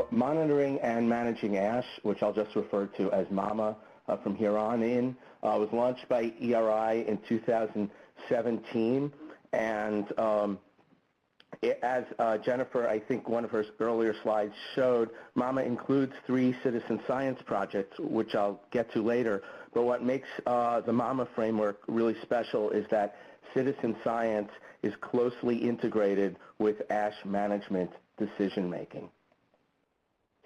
So monitoring and managing ash, which I'll just refer to as MAMA from here on in, was launched by ERI in 2017. And as Jennifer, I think one of her earlier slides showed, MAMA includes 3 citizen science projects, which I'll get to later. But what makes the MAMA framework really special is that citizen science is closely integrated with ash management decision making.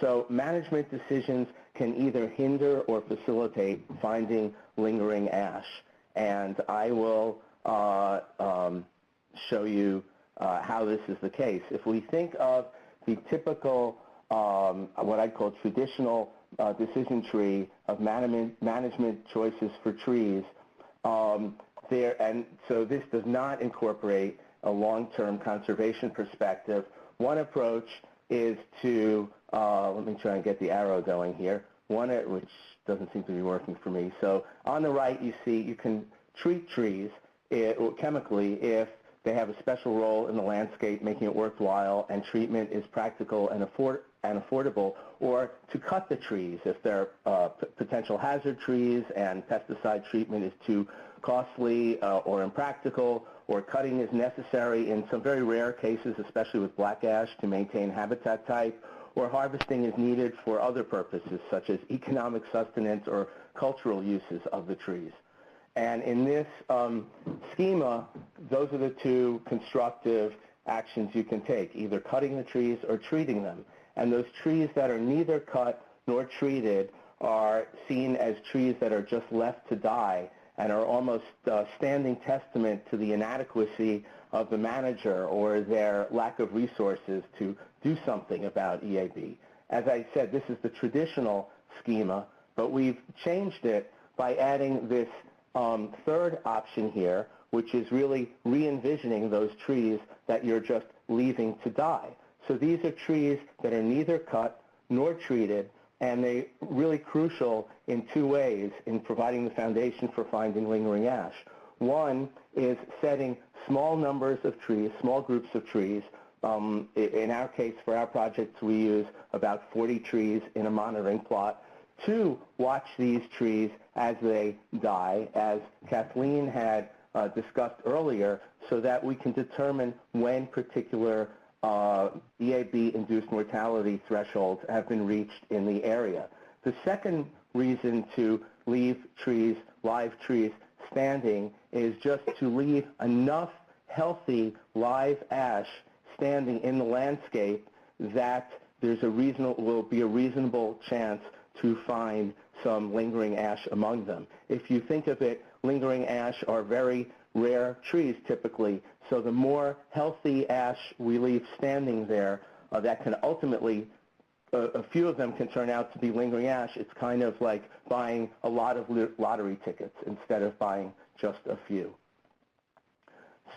So management decisions can either hinder or facilitate finding lingering ash. And I will show you how this is the case. If we think of the typical, what I'd call traditional decision tree of management choices for trees, and so this does not incorporate a long-term conservation perspective. One approach is to, let me try and get the arrow going here, which doesn't seem to be working for me. So on the right you see you can treat trees chemically if they have a special role in the landscape, making it worthwhile, and treatment is practical and affordable, or to cut the trees if they're potential hazard trees and pesticide treatment is too costly or impractical, or cutting is necessary in some very rare cases, especially with black ash, to maintain habitat type, or harvesting is needed for other purposes such as economic sustenance or cultural uses of the trees. And in this schema, those are the 2 constructive actions you can take, either cutting the trees or treating them. And those trees that are neither cut nor treated are seen as trees that are just left to die and are almost standing testament to the inadequacy of the manager or their lack of resources to do something about EAB. As I said, this is the traditional schema, but we've changed it by adding this third option here, which is really re-envisioning those trees that you're just leaving to die. So these are trees that are neither cut nor treated, and they're really crucial in 2 ways in providing the foundation for finding lingering ash. One is setting small numbers of trees, small groups of trees. In our case, for our projects, we use about 40 trees in a monitoring plot to watch these trees as they die, as Kathleen had discussed earlier, so that we can determine when particular EAB-induced mortality thresholds have been reached in the area. The second reason to leave trees, live trees, standing is just to leave enough healthy live ash standing in the landscape that will be a reasonable chance to find some lingering ash among them. If you think of it, lingering ash are very rare trees typically, so the more healthy ash we leave standing there, that can ultimately, a few of them can turn out to be lingering ash. It's kind of like buying a lot of lottery tickets instead of buying just a few.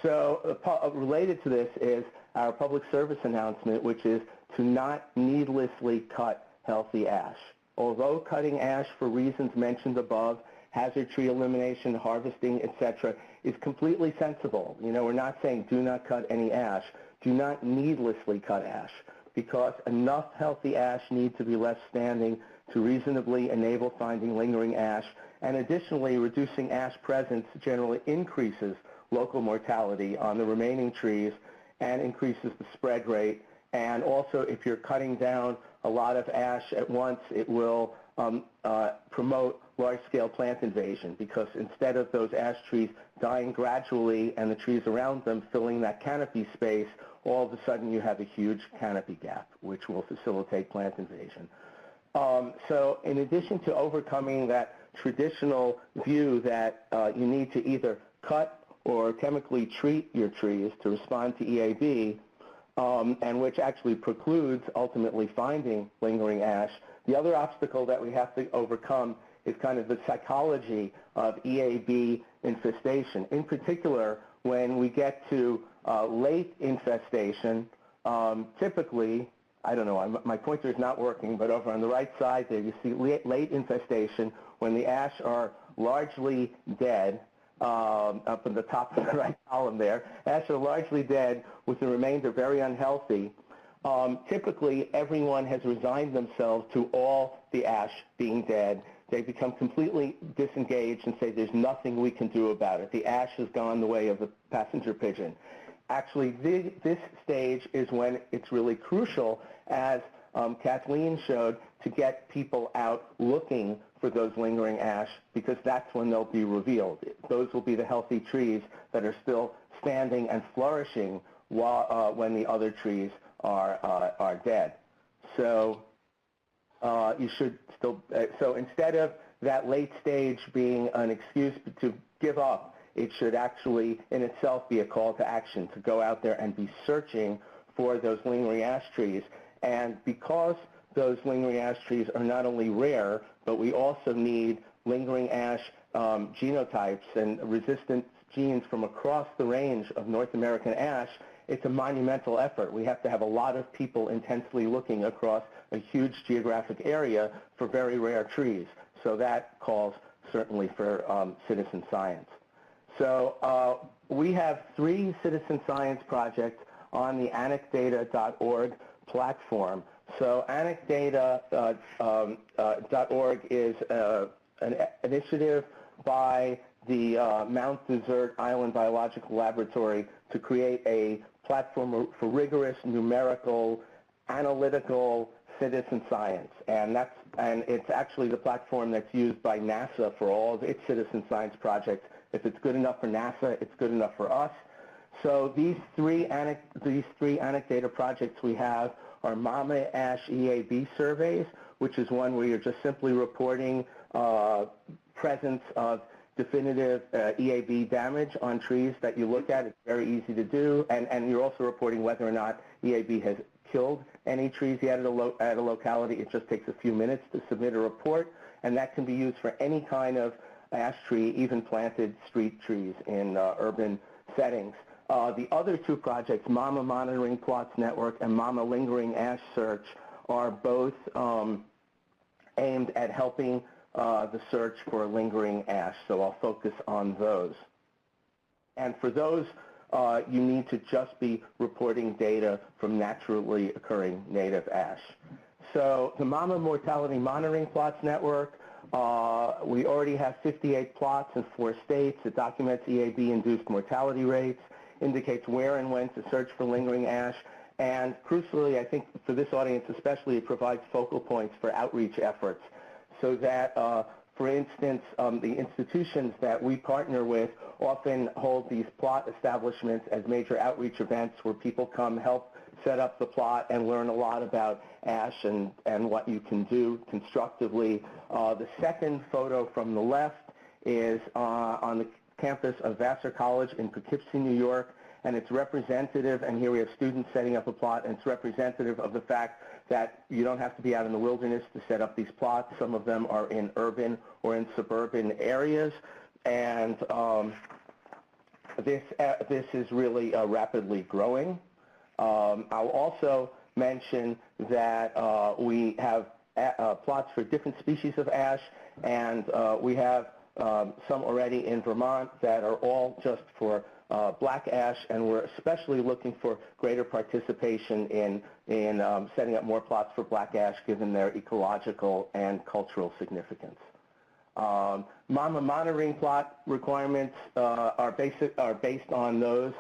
So related to this is our public service announcement, which is to not needlessly cut healthy ash. Although cutting ash for reasons mentioned above, hazard tree elimination, harvesting, etc., is completely sensible. You know, we're not saying do not cut any ash. Do not needlessly cut ash, because enough healthy ash needs to be left standing to reasonably enable finding lingering ash. And additionally, reducing ash presence generally increases local mortality on the remaining trees and increases the spread rate. And also, if you're cutting down a lot of ash at once, it will promote large-scale plant invasion, because instead of those ash trees dying gradually and the trees around them filling that canopy space, all of a sudden you have a huge canopy gap, which will facilitate plant invasion. So in addition to overcoming that traditional view that you need to either cut or chemically treat your trees to respond to EAB, and which actually precludes ultimately finding lingering ash, the other obstacle that we have to overcome is kind of the psychology of EAB infestation. In particular, when we get to late infestation, typically, I don't know, my pointer is not working, but over on the right side there you see late infestation when the ash are largely dead, up in the top of the right column there. Ash are largely dead with the remainder very unhealthy. typically everyone has resigned themselves to all the ash being dead. They become completely disengaged and say there's nothing we can do about it. The ash has gone the way of the passenger pigeon. Actually, this stage is when it's really crucial, as Kathleen showed, to get people out looking for those lingering ash, because that's when they'll be revealed. Those will be the healthy trees that are still standing and flourishing while, when the other trees are dead. So you should still, so instead of that late stage being an excuse to give up, it should actually in itself be a call to action to go out there and be searching for those lingering ash trees. And because those lingering ash trees are not only rare, but we also need lingering ash genotypes and resistant genes from across the range of North American ash, it's a monumental effort. We have to have a lot of people intensely looking across a huge geographic area for very rare trees. So that calls certainly for citizen science. So we have 3 citizen science projects on the anecdata.org platform. So anecdata.org is an initiative by the Mount Desert Island Biological Laboratory to create a platform for rigorous numerical, analytical citizen science. And it's actually the platform that's used by NASA for all of its citizen science projects. If it's good enough for NASA, it's good enough for us. So these three anecdata projects we have are Mama Ash EAB surveys, which is one where you're just simply reporting presence of definitive EAB damage on trees that you look at. It's very easy to do. And you're also reporting whether or not EAB has killed any trees yet at a locality. It just takes a few minutes to submit a report, and that can be used for any kind of ash tree, even planted street trees in urban settings. The other 2 projects, Mama Monitoring Plots Network and Mama Lingering Ash Search, are both aimed at helping the search for lingering ash, so I'll focus on those. And for those, you need to just be reporting data from naturally occurring native ash. So the Mama Mortality Monitoring Plots Network, we already have 58 plots in 4 states. It documents EAB-induced mortality rates, indicates where and when to search for lingering ash, and crucially, I think for this audience especially, it provides focal points for outreach efforts so that, for instance, the institutions that we partner with often hold these plot establishments as major outreach events where people come help set up the plot and learn a lot about ash and what you can do constructively. The second photo from the left is on the campus of Vassar College in Poughkeepsie, New York, and it's representative, and here we have students setting up a plot, and it's representative of the fact that you don't have to be out in the wilderness to set up these plots. Some of them are in urban or in suburban areas, and this is really rapidly growing. I'll also mention that we have plots for different species of ash, and we have some already in Vermont that are all just for black ash, and we're especially looking for greater participation in setting up more plots for black ash given their ecological and cultural significance. Mama monitoring plot requirements are based on those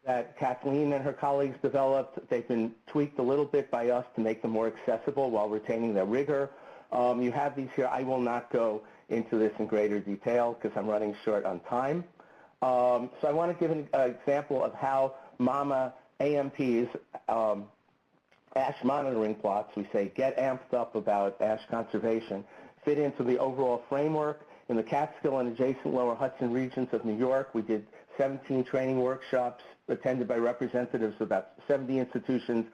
that Kathleen and her colleagues developed. They've been tweaked a little bit by us to make them more accessible while retaining their rigor. You have these here. I will not go into this in greater detail because I'm running short on time. So I want to give an example of how Mama AMPs, ash monitoring plots, we say get amped up about ash conservation, fit into the overall framework. In the Catskill and adjacent lower Hudson regions of New York, we did 17 training workshops attended by representatives of about 70 institutions.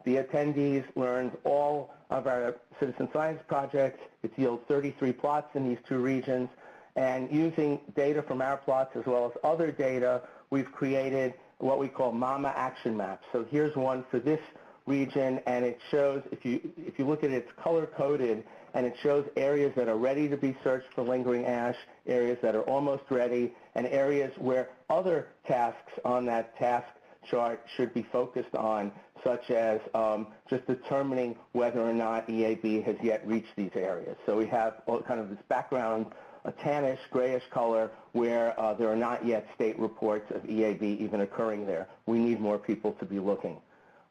The attendees learned all of our citizen science projects. It yields 33 plots in these 2 regions. And using data from our plots as well as other data, we've created what we call Mama action maps. So here's one for this region, and it shows, if you look at it, it's color-coded, and it shows areas that are ready to be searched for lingering ash, areas that are almost ready, and areas where other tasks on that task chart should be focused on. such as just determining whether or not EAB has yet reached these areas. So we have kind of this background, a tannish, grayish color, where there are not yet state reports of EAB even occurring there. We need more people to be looking.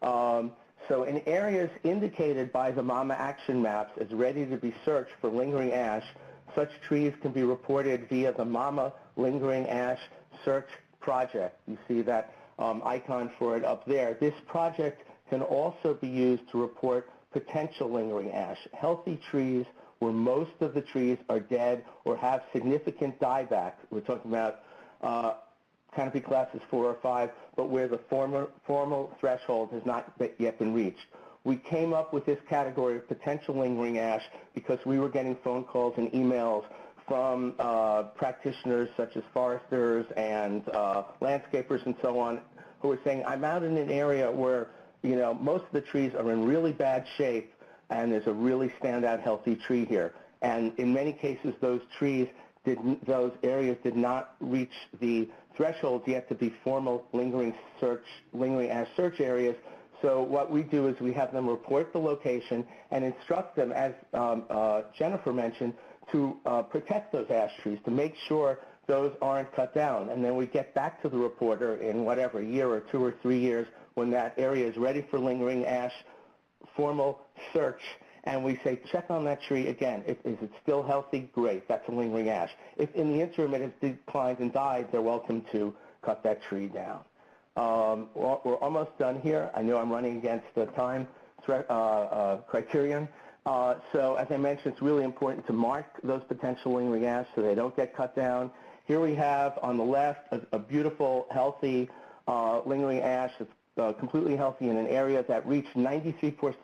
So in areas indicated by the MAMA action maps as ready to be searched for lingering ash, such trees can be reported via the MAMA Lingering Ash Search Project. You see that icon for it up there. This project can also be used to report potential lingering ash. Healthy trees where most of the trees are dead or have significant dieback. We're talking about canopy classes 4 or 5, but where the formal threshold has not yet been reached. We came up with this category of potential lingering ash because we were getting phone calls and emails from practitioners such as foresters and landscapers and so on, who were saying, I'm out in an area where, you know, most of the trees are in really bad shape and there's a really standout healthy tree here. And in many cases, those areas did not reach the thresholds yet to be formal lingering ash search areas. So what we do is we have them report the location and instruct them, as Jennifer mentioned, to protect those ash trees, to make sure those aren't cut down. And then we get back to the reporter in whatever, year or 2 or 3 years when that area is ready for lingering ash formal search. And we say, check on that tree again. Is it still healthy? Great, that's a lingering ash. If in the interim it has declined and died, they're welcome to cut that tree down. We're almost done here. I know I'm running against the time criterion. So as I mentioned, it's really important to mark those potential lingering ash so they don't get cut down. Here we have on the left a beautiful, healthy lingering ash that's completely healthy in an area that reached 93%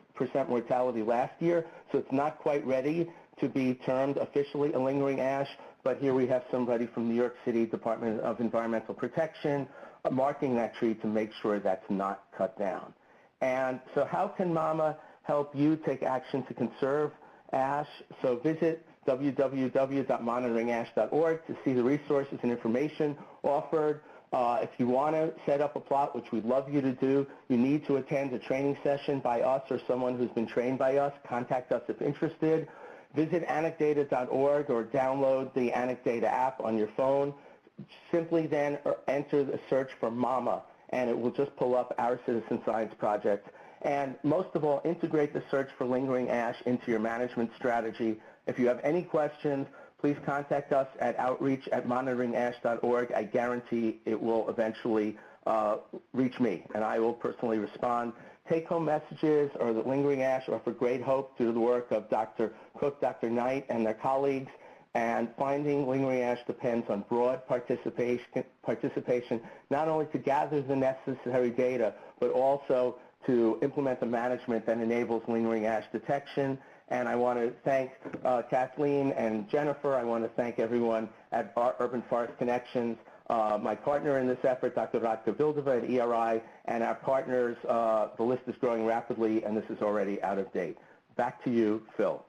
mortality last year, so it's not quite ready to be termed officially a lingering ash, but here we have somebody from New York City Department of Environmental Protection marking that tree to make sure that's not cut down. And so how can MAMA help you take action to conserve ash? So visit www.monitoringash.org to see the resources and information offered. If you want to set up a plot, which we'd love you to do, you need to attend a training session by us or someone who's been trained by us. Contact us if interested. Visit anecdata.org or download the Anecdata app on your phone. Simply then enter the search for MAMA, and it will just pull up our citizen science project. And most of all, integrate the search for lingering ash into your management strategy. If you have any questions, please contact us at outreach@monitoringash.org. I guarantee it will eventually reach me, and I will personally respond. Take-home messages or the lingering ash offer great hope through the work of Dr. Koch, Dr. Knight, and their colleagues. And finding lingering ash depends on broad participation, not only to gather the necessary data, but also to implement the management that enables lingering ash detection. And I want to thank Kathleen and Jennifer. I want to thank everyone at Urban Forest Connections, my partner in this effort, Dr. Radka Vildova at ERI, and our partners. The list is growing rapidly, and this is already out of date. Back to you, Phil.